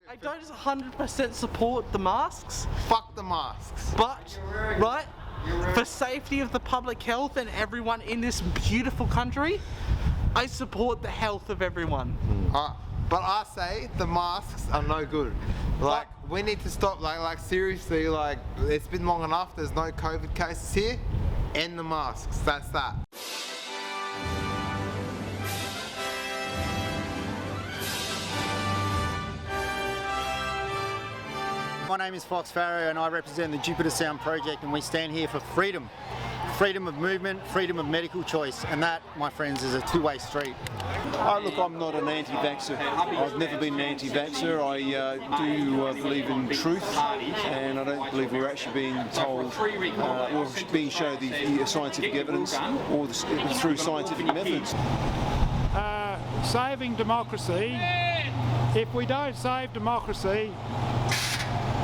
I don't 100% support the masks. Fuck the masks. But, right, for safety of the public health and everyone in this beautiful country, I support the health of everyone. But I say the masks are no good. Like, we need to stop, like seriously, like, it's been long enough, there's no COVID cases here. End the masks, that's that. My name is Fox Farrow and I represent the Jupiter Sound Project, and we stand here for freedom. Freedom of movement, freedom of medical choice, and that, my friends, is a two-way street. Look, I'm not an anti-vaxxer. I've never been an anti-vaxxer. I do believe in truth, and I don't believe we're actually being told or being shown the scientific evidence or through scientific methods. Saving democracy. If we don't save democracy,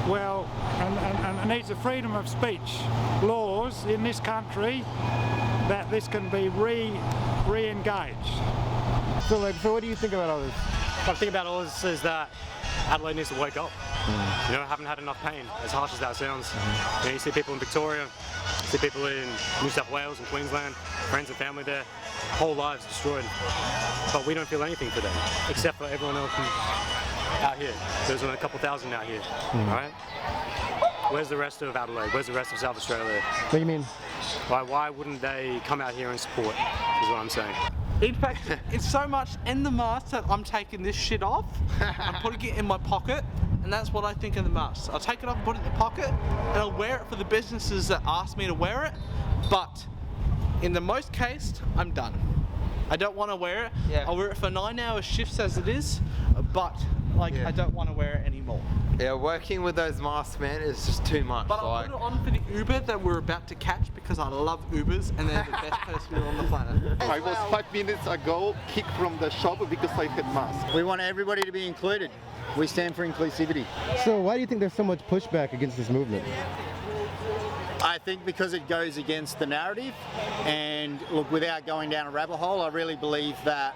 well, and it needs a freedom of speech laws in this country that this can be re-engaged. So what do you think about all this? What I think about all this is that Adelaide needs to wake up. You know, haven't had enough pain, as harsh as that sounds. You know, you see people in Victoria, you see people in New South Wales and Queensland, friends and family there, whole lives destroyed. But we don't feel anything for them, except for everyone else out here. There's only a couple thousand out here, right? Where's the rest of Adelaide? Where's the rest of South Australia? What do you mean? Why wouldn't they come out here and support, is what I'm saying. In fact, it's so much in the mask that I'm taking this shit off, I'm putting it in my pocket, and that's what I think of the mask. I'll take it off and put it in the pocket, and I'll wear it for the businesses that ask me to wear it, but in the most case, I'm done. I don't want to wear it. Yeah. I'll wear it for 9-hour shifts as it is, but like I don't want to wear it anymore. Yeah, working with those masks, man, is just too much. But I'll put it on for the Uber that we're about to catch because I love Ubers and they're the best person on the planet. I was 5 minutes ago kicked from the shop because I had mask. We want everybody to be included. We stand for inclusivity. So why do you think there's so much pushback against this movement? I think because it goes against the narrative, and look, without going down a rabbit hole, I really believe that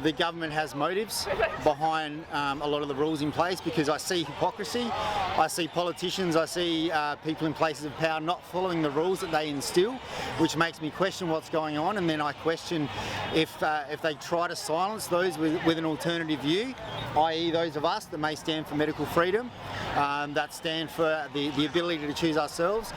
the government has motives behind a lot of the rules in place, because I see hypocrisy, I see politicians, I see people in places of power not following the rules that they instill, which makes me question what's going on, and then I question if they try to silence those with an alternative view, i.e. those of us that may stand for medical freedom, that stand for the ability to choose ourselves,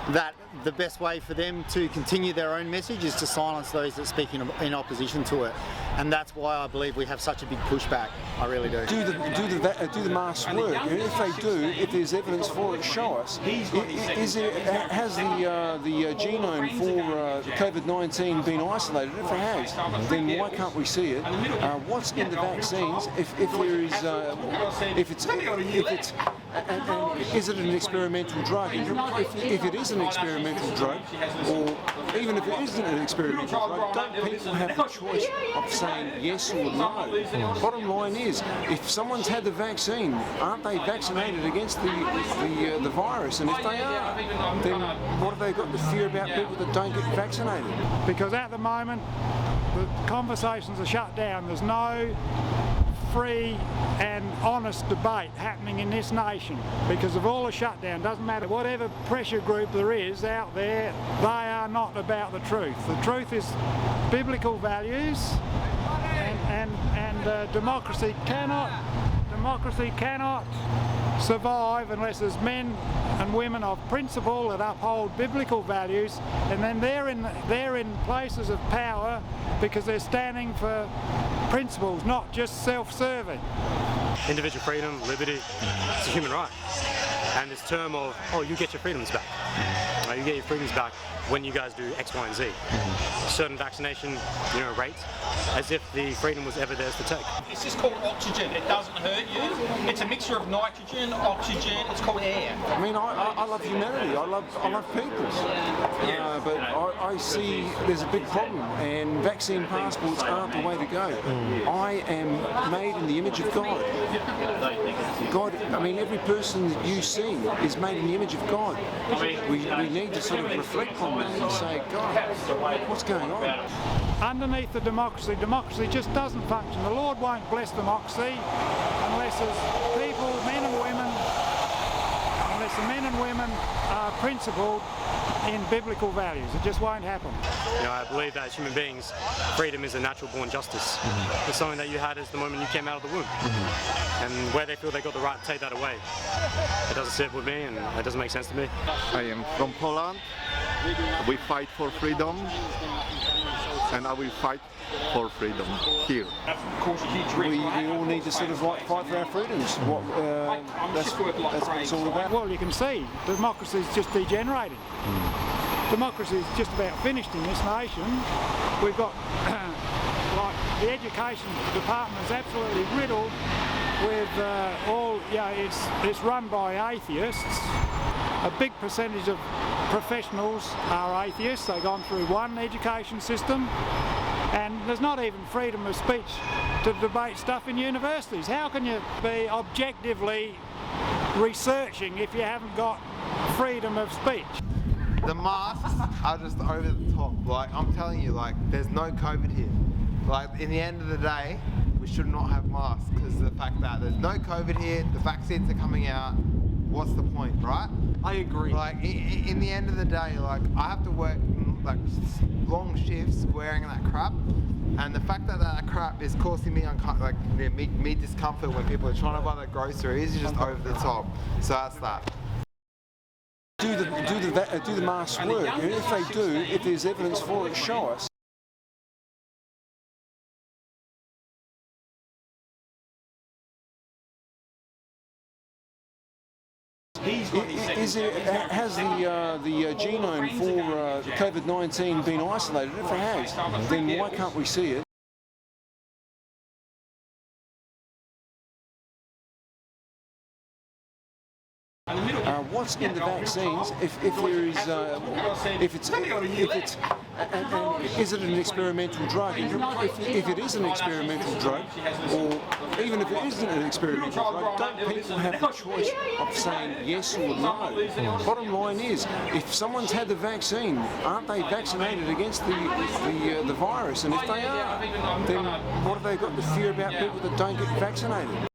that the best way for them to continue their own message is to silence those that speak in opposition to it. And that's why I believe we have such a big pushback. I really do. Do the masks work? And if they do, if there's evidence for it, show us. Has the genome for COVID-19 been isolated? If it has, then why can't we see it? What's in the vaccines? Is it an experimental drug? If it is an experimental drug, or even if it isn't an experimental drug, don't people have the choice of saying yes or no? Bottom line is, if someone's had the vaccine, aren't they vaccinated against the virus? And if they are, then what have they got to fear about people that don't get vaccinated? Because at the moment, the conversations are shut down. There's no free and honest debate happening in this nation because of all the shutdown. Doesn't matter whatever pressure group there is out there, they are not about the truth. The truth is biblical values, and democracy cannot survive unless there's men and women of principle that uphold biblical values, and then they're in places of power because they're standing for principles, not just self-serving. Individual freedom, liberty, it's a human right. And this term of, oh, you get your freedoms back. You get your freedoms back when you guys do X, Y, and Z. Certain vaccination, rates, as if the freedom was ever theirs to take. It's just called oxygen. It doesn't hurt you. It's a mixture of nitrogen, oxygen. It's called air. I mean, I love humanity. I love people. but I see there's a big problem, and vaccine passports aren't the way to go. I am made in the image of God. God, I mean, every person that you see is made in the image of God. We need to sort of reflect on that and say, God, what's going on? Underneath the democracy, democracy just doesn't function. The Lord won't bless democracy unless there's people, men and women, unless the men and women are principled in biblical values. It just won't happen. You know, I believe that as human beings, freedom is a natural born justice. It's something that you had as the moment you came out of the womb. And where they feel they got the right to take that away, it doesn't sit with me and it doesn't make sense to me. I am from Poland. We fight for freedom, and I will fight for freedom here. We all need to sort of like fight for our freedoms. That's what it's all about. Well, you can see democracy is just degenerating. Democracy is just about finished in this nation. We've got like the education department is absolutely riddled with it's run by atheists. A big percentage of professionals are atheists. They've gone through one education system, and there's not even freedom of speech to debate stuff in universities. How can you be objectively researching if you haven't got freedom of speech? The masks are just over the top. Like, I'm telling you, like, there's no COVID here. Like, in the end of the day, we should not have masks because of the fact that there's no COVID here, the vaccines are coming out. What's the point, right? I agree. Like, in the end of the day, like, I have to work like long shifts wearing that crap, and the fact that that crap is causing me me discomfort when people are trying to buy their groceries is just over the top. So that's that. Do the masks work? And if they do, if there's evidence for it, show us. Has the genome for COVID-19 been isolated? If it has, then why can't we see it? What's in the vaccines? If there is, is it an experimental drug? If it is an experimental drug, or even if it isn't an experimental drug, don't people have the choice of saying yes or no? Bottom line is, if someone's had the vaccine, aren't they vaccinated against the virus? And if they are, then what have they got to fear about people that don't get vaccinated?